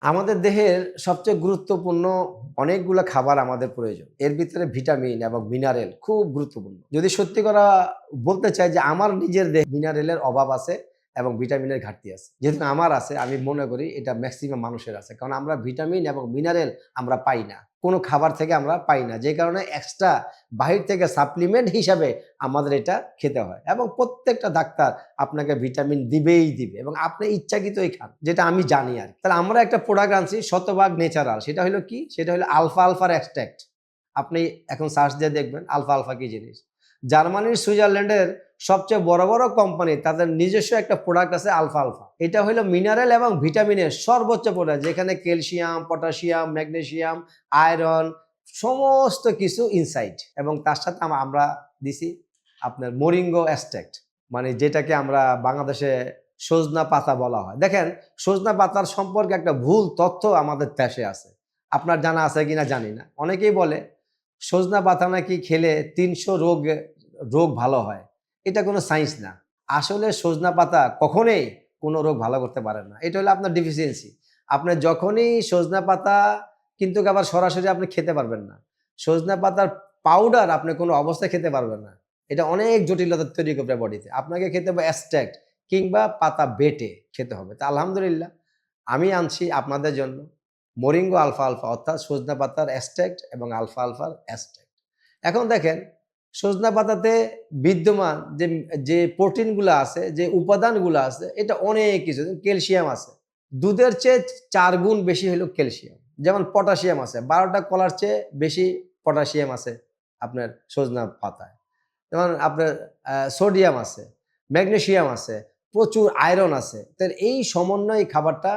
আমাদের দেহের সবচেয়ে গুরুত্বপূর্ণ অনেকগুলো খাবার আমাদের প্রয়োজন। এর ভিতরে ভিটামিন এবং মিনারেল খুব গুরুত্বপূর্ণ। যদি সত্যি করা বলতে চাই যে আমার নিজের দেহে মিনারেলের অভাব আছে এবং ভিটামিনের ঘাটতি আছে। যেহেতু আমার আছে আমি মনে করি এটা মেক্সিমাম মানুষের আছে। কারণ আমরা ভিটামিন এবং মিনারেল আমরা পাই না। কোনো খাবার থেকে আমরা পাই না। যে কারণে এক্সট্রা বাহির থেকে সাপ্লিমেন্ট হিসাবে আমাদের এটা খেতে হয়। এবং প্রত্যেকটা ডাক্তার আপনাকে ভিটামিন দিবেই দিবে এবং আপনি ইচ্ছাকৃতই খান, যেটা আমি জানি আর কি। তাহলে আমরা একটা প্রোডাক্ট আনছি শতভাগ ন্যাচারাল। সেটা হলো কি? সেটা হলো আলফা আলফার এক্সট্রাক্ট। আপনি এখন সার্চ দিয়ে দেখবেন আলফা আলফা কি জিনিস। জার্মানির, সুইজারল্যান্ডের সবচেয়ে বড় বড় কোম্পানি তাদের নিজস্ব একটা প্রোডাক্ট আছে আলফা আলফা। এটা হলো মিনারেল এবং ভিটামিনের সর্বোচ্চ প্রোডাক্ট, যেখানে ক্যালসিয়াম, পটাশিয়াম, ম্যাগনেসিয়াম, আয়রন সমস্ত কিছু ইনসাইড। এবং তার সাথে আমরা দিছি আপনার মোরিঙ্গো এক্সট্রাক্ট, মানে যেটাকে আমরা বাংলাদেশে সজনা পাতা বলা হয়। দেখেন, সজনা পাতার সম্পর্কে একটা ভুল তথ্য আমাদের দেশে আছে। আপনার জানা আছে কিনা জানি না। অনেকেই বলে সজনা পাতা নাকি খেলে ৩০০ রোগ ভালো হয়। এটা কোনো সায়েন্স না। আসলে সজনা পাতা কখনোই কোনো রোগ ভালো করতে পারে না। এটা হলো আপনার ডেফিসিয়েন্সি। আপনি যখনই সজনা পাতা কিন্তু আবার সরাসরি আপনি খেতে পারবেন না। সজনা পাতার পাউডার আপনি কোনো অবস্থায় খেতে পারবেন না। এটা অনেক জটিলতা তৈরি করবে বডিতে। আপনাকে খেতে হবে এক্সট্রাক্ট কিংবা পাতা বেটে খেতে হবে। তা আলহামদুলিল্লাহ আমি আনছি আপনাদের জন্য মোরিঙ্গো আলফা আলফা, অর্থাৎ সজনা পাতার এক্সট্রাক্ট এবং আলফা আলফার এক্সট্রাক্ট। এখন দেখেন, সজনা পাতাতে বিদ্যমান যে যে প্রোটিনগুলো আছে, যে উপাদানগুলো আছে, এটা অনেক কিছু। ক্যালসিয়াম আছে, দুধের চেয়ে ৪ গুণ বেশি হলো ক্যালসিয়াম। যেমন পটাশিয়াম আছে, ১২টা কলার চেয়ে বেশি পটাশিয়াম আছে আপনার সজনা পাতায়। যেমন আপনার সোডিয়াম আছে, ম্যাগনেসিয়াম আছে, প্রচুর আয়রন আছে। তো এই সমন্বয় খাবারটা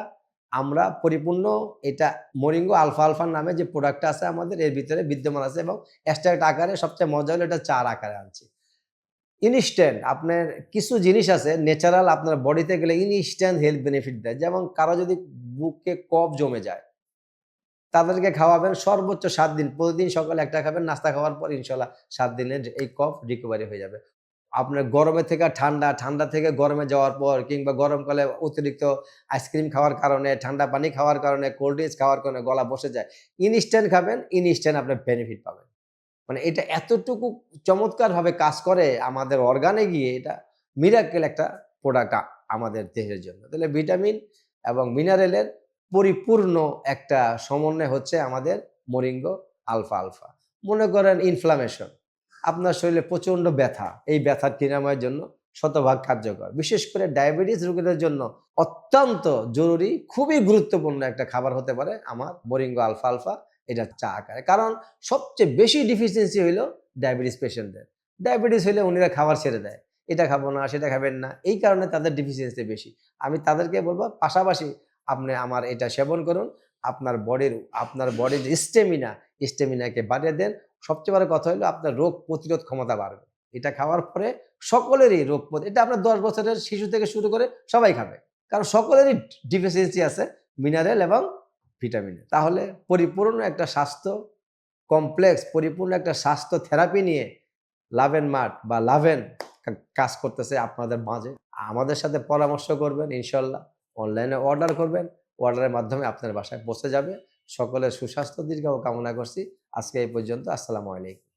আমরা পরিপূর্ণ, এটা মোরিঙ্গো আলফা আলফার নামে যে প্রোডাক্টটা আছে আমাদের এর ভিতরে বিদ্যমান আছে এবং এক্সট্রাক্ট আকারে। সবচেয়ে মজা হলো এটা ৪ আকারে আনছি। ইনস্ট্যান্ট আপনার কিছু জিনিস আছে ন্যাচারাল, আপনার বডিতে গেলে ইনস্ট্যান্ট হেলথ বেনিফিট দেয়। যেমন কারো যদি বুকে কফ জমে যায়, তাদেরকে খাওয়াবেন সর্বোচ্চ ৭ দিন। প্রতিদিন সকালে একটা খাবেন, নাস্তা খাওয়ার পর ইনশাআল্লাহ ৭ দিনে এই কফ রিকভারি হয়ে যাবে। আপনার গরমে থেকে ঠান্ডা, ঠান্ডা থেকে গরমে যাওয়ার পর কিংবা গরমকালে অতিরিক্ত আইসক্রিম খাওয়ার কারণে, ঠান্ডা পানি খাওয়ার কারণে, কোল্ড ড্রিংকস খাওয়ার কারণে গলা বসে যায়। ইনস্ট্যান্ট খাবেন, ইনস্ট্যান্ট আপনি বেনিফিট পাবেন। মানে এটা এতটুকু চমৎকারভাবে কাজ করে আমাদের অর্গানে গিয়ে, এটা মিরাকেল একটা প্রোডাক্ট আমাদের দেহের জন্য। তাহলে ভিটামিন এবং মিনারেলের পরিপূর্ণ একটা সমন্বয় হচ্ছে আমাদের মোরিঙ্গো আলফা আলফা। মনে করেন ইনফ্লামেশন, আপনার শরীরে প্রচণ্ড ব্যথা, এই ব্যথার নিরাময়ের জন্য শতভাগ কার্যকর। বিশেষ করে ডায়াবেটিস রোগীদের জন্য অত্যন্ত জরুরি, খুবই গুরুত্বপূর্ণ একটা খাবার হতে পারে আমার মোরিঙ্গো আলফা আলফা, এটা চা আকারে। কারণ সবচেয়ে বেশি ডিফিসিয়েন্সি হইলো ডায়াবেটিস পেশেন্টদের। ডায়াবেটিস হইলে উনারা খাবার ছেড়ে দেয়। এটা খাবো না, সেটা খাবেন না। এই কারণে তাদের ডিফিসিয়েন্সি বেশি। আমি তাদেরকে বলব পাশাপাশি আপনি আমার এটা সেবন করুন। আপনার বডির স্ট্যামিনাকে বাড়িয়ে দেন। সবচেয়ে বড় কথা হলো আপনার রোগ প্রতিরোধ ক্ষমতা বাড়বে। এটা খাওয়ার পরে সকলেরই এটা আপনার ১০ বছরের শিশু থেকে শুরু করে সবাই খাবে। কারণ সকলেরই ডিফিসিয়েন্সি আছে মিনারেল এবং ভিটামিনের। তাহলে পরিপূর্ণ একটা স্বাস্থ্য কমপ্লেক্স, পরিপূর্ণ একটা স্বাস্থ্য থেরাপি নিয়ে লাভেন মার্ট বা লাভেন কাজ করতেছে আপনাদের মাঝে। আমাদের সাথে পরামর্শ করবেন ইনশাআল্লাহ। অনলাইনে অর্ডার করবেন। অর্ডারের মাধ্যমে আপনার বাসায় পৌঁছে যাবে। সকলের সুস্বাস্থ্য দীর্ঘায়ু কামনা করছি। আজকে এই পর্যন্ত। আসসালামু আলাইকুম।